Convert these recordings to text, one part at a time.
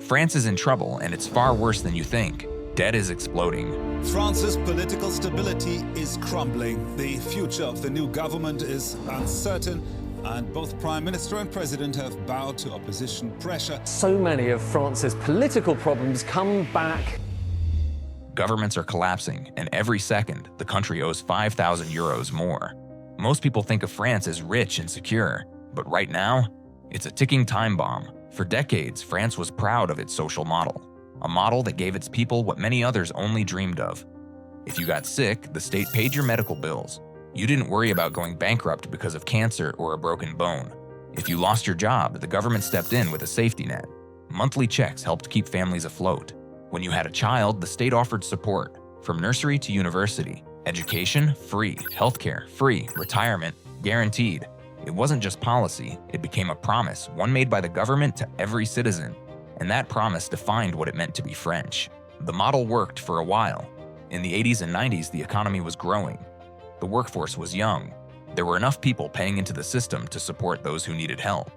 France is in trouble, and it's far worse than you think. Debt is exploding. France's political stability is crumbling. The future of the new government is uncertain, and both Prime Minister and President have bowed to opposition pressure. So many of France's political problems come back. Governments are collapsing, and every second, the country owes 5,000 euros more. Most people think of France as rich and secure, but right now, it's a ticking time bomb. For decades, France was proud of its social model, a model that gave its people what many others only dreamed of. If you got sick, the state paid your medical bills. You didn't worry about going bankrupt because of cancer or a broken bone. If you lost your job, the government stepped in with a safety net. Monthly checks helped keep families afloat. When you had a child, the state offered support, from nursery to university. Education, free. Healthcare, free. Retirement, guaranteed. It wasn't just policy, it became a promise, one made by the government to every citizen. And that promise defined what it meant to be French. The model worked for a while. In the 80s and 90s, the economy was growing. The workforce was young. There were enough people paying into the system to support those who needed help.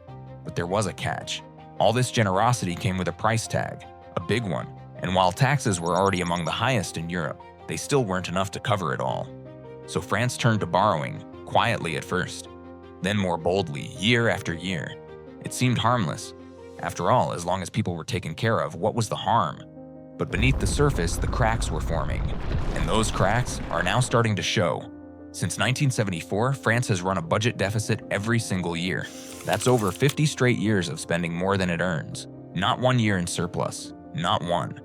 But there was a catch. All this generosity came with a price tag, a big one. And while taxes were already among the highest in Europe, they still weren't enough to cover it all. So France turned to borrowing, quietly at first, then more boldly, year after year. It seemed harmless. After all, as long as people were taken care of, what was the harm? But beneath the surface, the cracks were forming. And those cracks are now starting to show. Since 1974, France has run a budget deficit every single year. That's over 50 straight years of spending more than it earns. Not one year in surplus. Not one.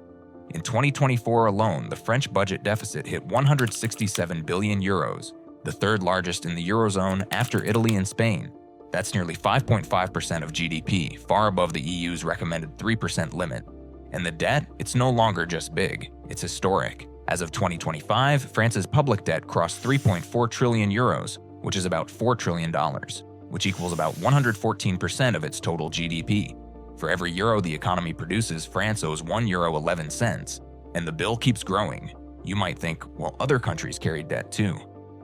In 2024 alone, the French budget deficit hit 167 billion euros, the third largest in the Eurozone after Italy and Spain. That's nearly 5.5% of GDP, far above the EU's recommended 3% limit. And the debt? It's no longer just big, it's historic. As of 2025, France's public debt crossed 3.4 trillion euros, which is about $4 trillion, which equals about 114% of its total GDP. For every euro the economy produces, France owes €1.11, and the bill keeps growing. You might think, well, other countries carry debt too.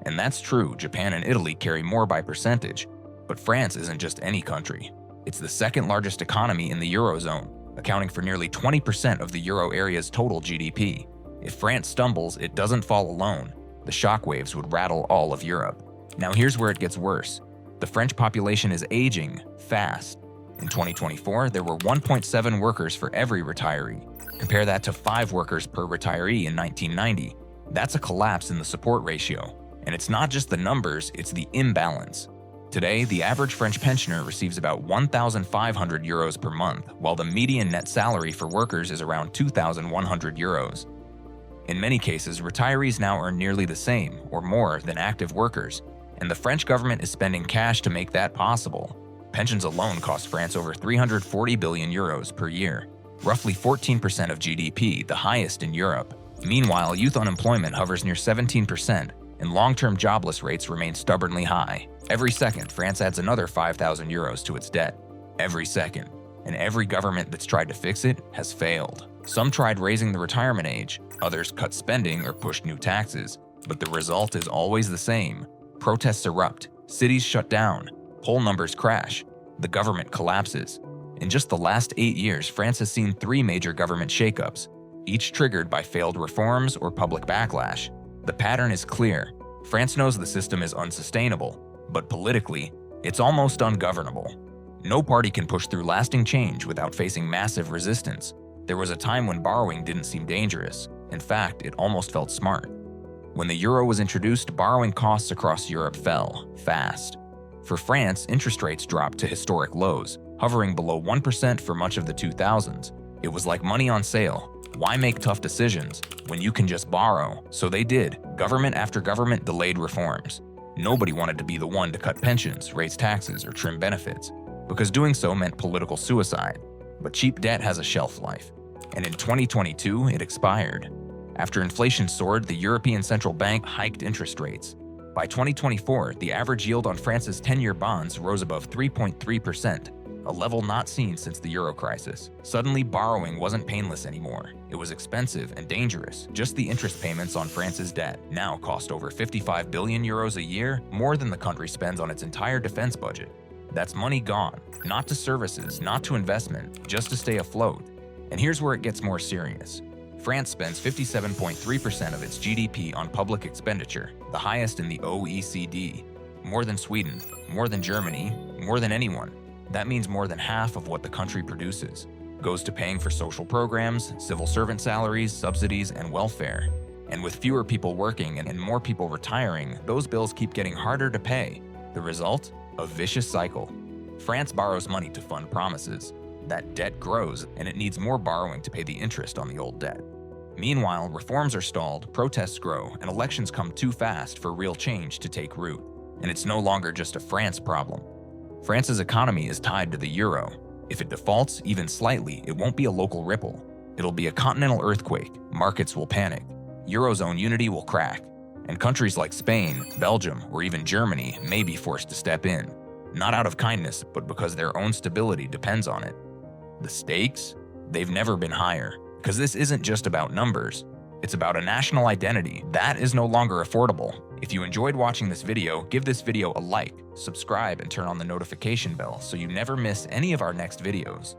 And that's true, Japan and Italy carry more by percentage. But France isn't just any country. It's the second largest economy in the Eurozone, accounting for nearly 20% of the euro area's total GDP. If France stumbles, it doesn't fall alone. The shockwaves would rattle all of Europe. Now here's where it gets worse. The French population is aging fast. In 2024, there were 1.7 workers for every retiree. Compare that to 5 workers per retiree in 1990. That's a collapse in the support ratio. And it's not just the numbers, it's the imbalance. Today, the average French pensioner receives about 1,500 euros per month, while the median net salary for workers is around 2,100 euros. In many cases, retirees now earn nearly the same, or more, than active workers, and the French government is spending cash to make that possible. Pensions alone cost France over 340 billion euros per year, roughly 14% of GDP, the highest in Europe. Meanwhile, youth unemployment hovers near 17%, and long-term jobless rates remain stubbornly high. Every second, France adds another 5,000 euros to its debt. Every second. And every government that's tried to fix it has failed. Some tried raising the retirement age, others cut spending or pushed new taxes, but the result is always the same. Protests erupt, cities shut down, poll numbers crash, the government collapses. In just the last 8 years, France has seen 3 major government shakeups, each triggered by failed reforms or public backlash. The pattern is clear. France knows the system is unsustainable, but politically, it's almost ungovernable. No party can push through lasting change without facing massive resistance. There was a time when borrowing didn't seem dangerous. In fact, it almost felt smart. When the euro was introduced, borrowing costs across Europe fell fast. For France, interest rates dropped to historic lows, hovering below 1% for much of the 2000s. It was like money on sale. Why make tough decisions when you can just borrow? So they did. Government after government delayed reforms. Nobody wanted to be the one to cut pensions, raise taxes, or trim benefits, because doing so meant political suicide. But cheap debt has a shelf life, and in 2022, it expired. After inflation soared, the European Central Bank hiked interest rates. By 2024, the average yield on France's 10-year bonds rose above 3.3%, a level not seen since the euro crisis. Suddenly, borrowing wasn't painless anymore. It was expensive and dangerous. Just the interest payments on France's debt now cost over 55 billion euros a year, more than the country spends on its entire defense budget. That's money gone, not to services, not to investment, just to stay afloat. And here's where it gets more serious. France spends 57.3% of its GDP on public expenditure, the highest in the OECD. More than Sweden, more than Germany, more than anyone. That means more than half of what the country produces goes to paying for social programs, civil servant salaries, subsidies, and welfare. And with fewer people working and more people retiring, those bills keep getting harder to pay. The result? A vicious cycle. France borrows money to fund promises. That debt grows, and it needs more borrowing to pay the interest on the old debt. Meanwhile, reforms are stalled, protests grow, and elections come too fast for real change to take root. And it's no longer just a France problem. France's economy is tied to the euro. If it defaults, even slightly, it won't be a local ripple. It'll be a continental earthquake. Markets will panic. Eurozone unity will crack. And countries like Spain, Belgium, or even Germany may be forced to step in. Not out of kindness, but because their own stability depends on it. The stakes? They've never been higher. Because this isn't just about numbers. It's about a national identity. That is no longer affordable. If you enjoyed watching this video, give this video a like, subscribe, and turn on the notification bell so you never miss any of our next videos.